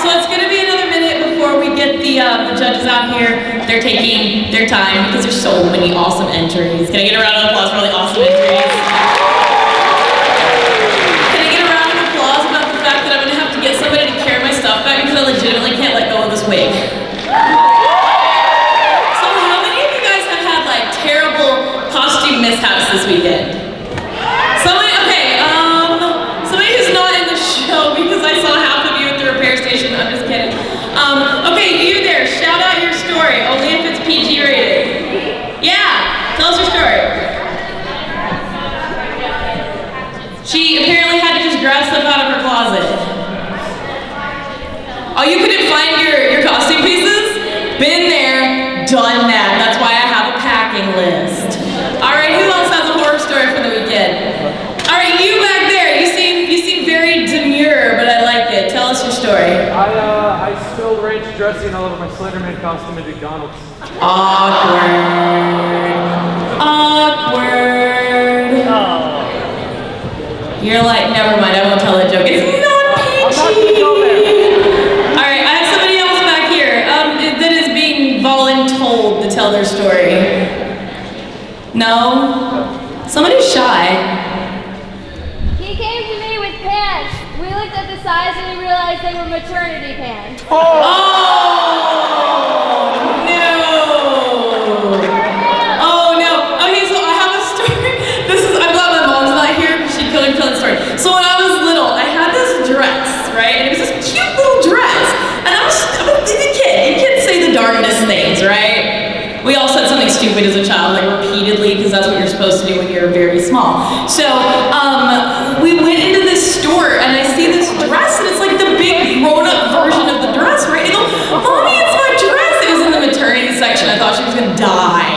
so it's gonna be another minute before we get the judges out here. They're taking their time because there's so many awesome entries. Can I get a round of applause for all the awesome entries? Can I get a round of applause about the fact that I'm gonna have to get somebody to carry my stuff back because I legitimately can't let go of this wig? So how many of you guys have had like terrible costume mishaps this weekend? Somebody who's not in the show because I saw half of you at the repair station. I'm just kidding. Okay, you there, shout out your story, only if it's PG rated. Yeah, tell us your story. She apparently had to just grab stuff out of her closet. Oh, you couldn't find your costume pieces? Been there, done that. That's why I have a packing list. All right, who else has a horror story from the weekend? All right, you back there, you seem very demure, but I like it. Tell us your story. I spilled ranch dressing all over my Slenderman costume at McDonald's. Awkward. Oh. You're like, never mind, I won't tell the joke. It's not PG. All right, I have somebody else back here that is being voluntold to tell their story. No? Somebody's shy. He came to me with pants. We looked at the size and we realized they were maternity pants. Oh no! Oh no! Okay, so I have a story. I'm glad my mom's not here because she'd kill the story. So when I was little, I had this dress, right? And it was this cute little dress. And I'm a kid. Kids say the darndest things, right? We all said something stupid as a child, like repeatedly, because that's what you're supposed to do when you're very small. So, we went into this store, and I see this dress, and it's like the big grown-up version of the dress, right? And I go, Mommy, it's my dress! It was in the maternity section. I thought she was gonna die.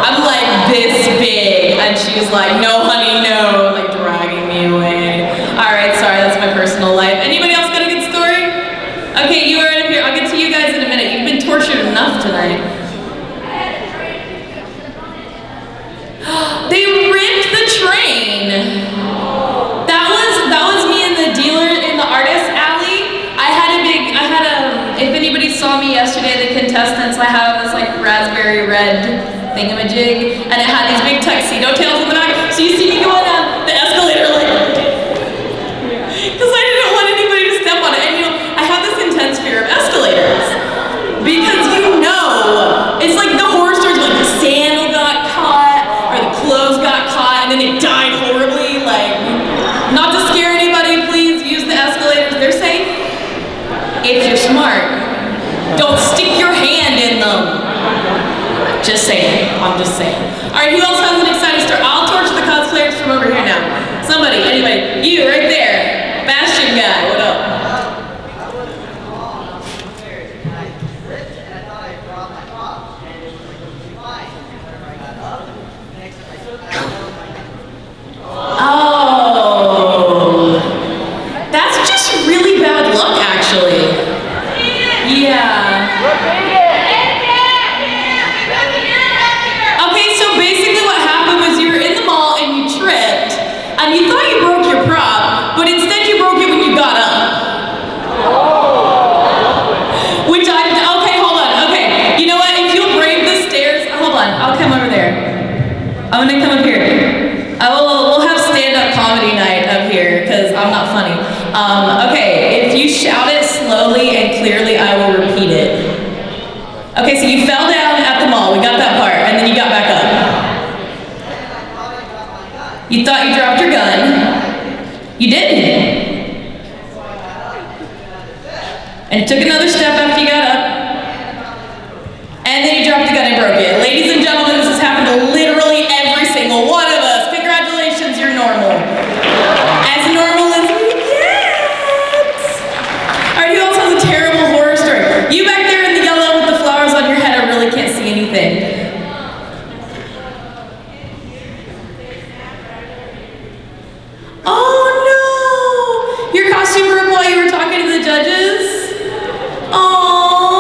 I'm like this big, and she was like, no, honey, no, like dragging me away. All right, sorry, that's my personal life. Anybody else got a good story? Okay, you are right up here. I'll get to you guys in a minute. You've been tortured enough tonight. They ripped the train. That was me and the dealer in the artist alley. If anybody saw me yesterday, the contestants, I have this like raspberry red thingamajig, and it had these big tuxedo tails in the back. So you see me going down the escalator like, because I didn't want anybody to step on it. And you know, I have this intense fear of escalators. Because you know, it's like the horror stories where like the sandal got caught, or the clothes got caught, and then it died horribly. Like, not to scare anybody, please use the escalators. They're safe. If you're smart, don't stick your hand in them. Just saying. I'm just saying. All right, who else has an exciting story? I'll torch the cosplayers from over here now. Somebody, anybody, you right there, Bastion guy. What up? Oh, that's just really bad luck, actually. Yeah. Okay, so basically what happened was you were in the mall and you tripped, and you thought you broke your prop, but instead you broke it when you got up. Okay, hold on, okay. You know what, if you'll brave the stairs, hold on, I'll come over there. I'm gonna come up here. We'll have stand-up comedy night up here, because I'm not funny. Okay, if you shout it slowly and clearly, I will repeat it. Okay, so you fell down at the mall, we got that part, and then you got back up. You thought you dropped your gun. You didn't. And you took another step after you got up. And then you dropped the gun and broke it. Ladies and gentlemen, this has happened to literally every single one of us. Congratulations, you're normal. As normal as we get. All right, who else has a terrible horror story? You back there in the yellow with the flowers on your head, I really can't see anything. Oh no! Your costume broke while you were talking to the judges? Oh.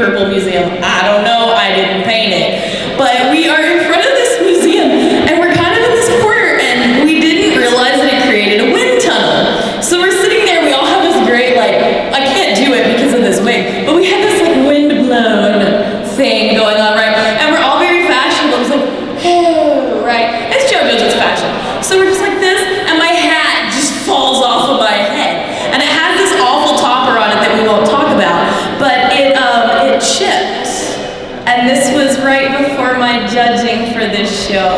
purple museum. I don't know, I didn't paint it. But we are in front of this museum, and we're kind of in this corner, and we didn't realize that it created a wind tunnel. So we're sitting there, we all have this great, like, I can't do it because of this wig, but we have this like wind-blown thing going on, right? And we're all very fashionable. It's like, oh, right? It's JoJo's, it's fashion. So we're just like this, and my hat just falls off of my head. And it has this awful topper on it that we won't talk about, but it chipped. And this was right before my judging for this show.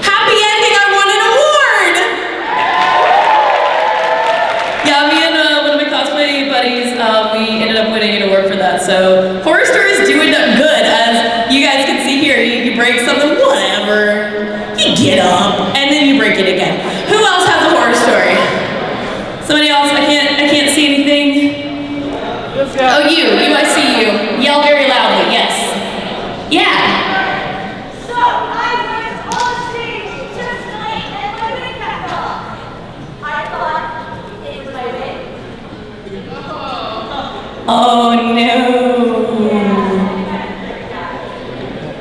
Happy ending, I won an award! Yeah, me and one of my cosplay buddies, we ended up winning an award for that. So horror stories do end up good, as you guys can see here. You break something, whatever. You get up, and then you break it again. Who else has a horror story? Somebody else? I can't see anything. Oh, you, I see you. Yell very loudly, yes. Yeah. So I went on stage just tonight and my wig got off. I thought it was my wig. Oh no.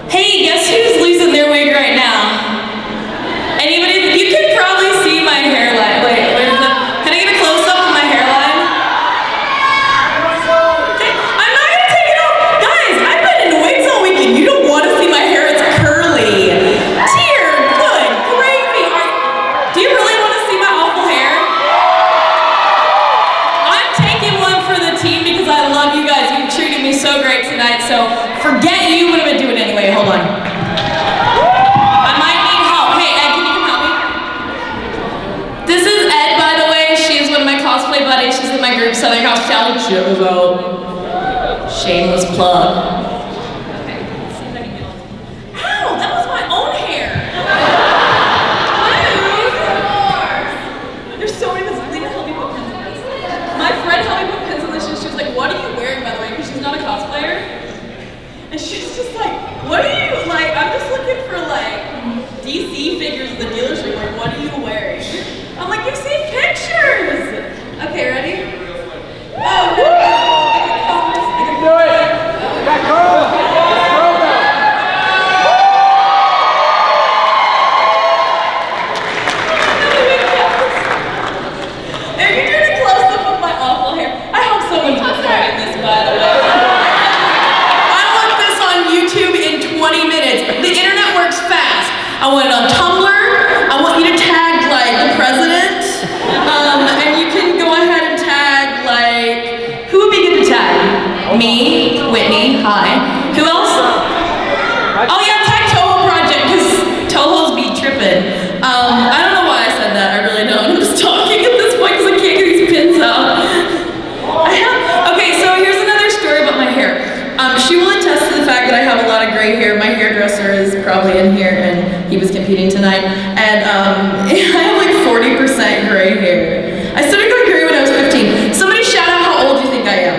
Hey, guess who's losing their wig right now? Anybody? You can probably see my hairline. Wait, where's the? Can I get a close up of my hairline? Okay, I'm not gonna take it off. Guys, I've been in wigs all weekend. You don't want to see my hair, it's curly. Dear good gravy. Do you really want to see my awful hair? I'm taking one for the team because I love you guys. You've treated me so great tonight, so forget you, but I'm gonna do it anyway. Hold on. I might need help. Hey, Ed, can you come help me? This is Ed, by the way. She is one of my cosplay buddies. She's in my group, Southern Cospitality. Shameless plug. Okay, let's see if I can get it. Ow, that was my own hair. There's so many things. Lena helped me put pins in this. My friend helped me put pins in this. She was like, what are you wearing, by the way? Because she's not a cosplayer. And she's just like, what are you, like, I'm just looking for, like, DC figures in the dealership. Like, what are you wearing? I'm like, you've seen pictures. Okay, ready? Oh, no. You can do it! That girl! If you're doing a close-up of my awful hair, I hope someone's recording this, by the way. I want this on YouTube in 20 minutes. The internet works fast. I want it on Tumblr. I want you to tag, like, the president. And you can go ahead and tag, like, who would be good to tag? Me, Whitney, hi. Who else? Oh yeah, tag Toho Project, because Toho's be tripping. I don't know why I said that, I really don't. I'm just talking at this point because I can't get these pins out. Okay, so here's another story about my hair. She will attest to the fact that I have a lot of gray hair. My hairdresser is probably in here, and he was competing tonight. And I have like 40% gray hair. I started going gray when I was 15. Somebody shout out how old you think I am.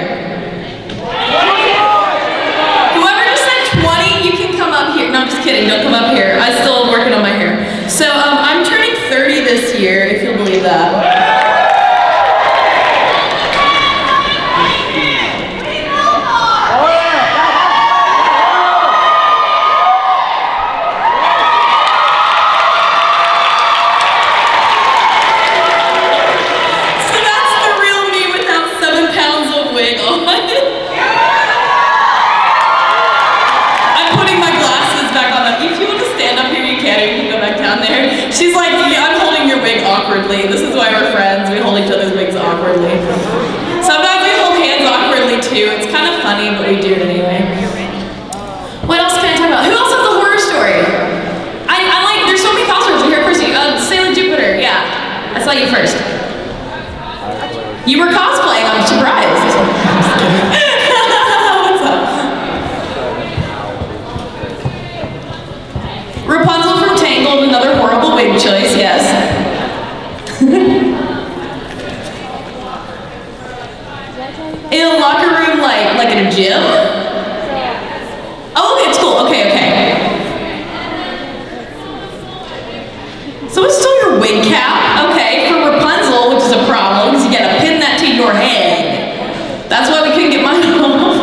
Whoever just said 20, you can come up here. No, I'm just kidding. Don't come up here. I'm still working on my hair. So I'm turning 30 this year, if you'll believe that. She's like, yeah, I'm holding your wig awkwardly. This is why we're friends. We hold each other's wigs awkwardly. Sometimes we hold hands awkwardly too. It's kind of funny, but we do it anyway. What else can I talk about? Who else has a horror story? I like, there's so many cosplayers. You hear first. Sailor Jupiter, yeah. I saw you first. You were cosplaying, I'm surprised. What's up? Rapunzel from Tangled, another horrible wig choice, yes. In a locker room, like in a gym? Oh, okay, it's cool, okay. So it's still your wig cap, okay, for Rapunzel, which is a problem, because you gotta pin that to your head. That's why we couldn't get mine off.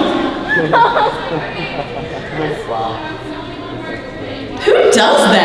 does that?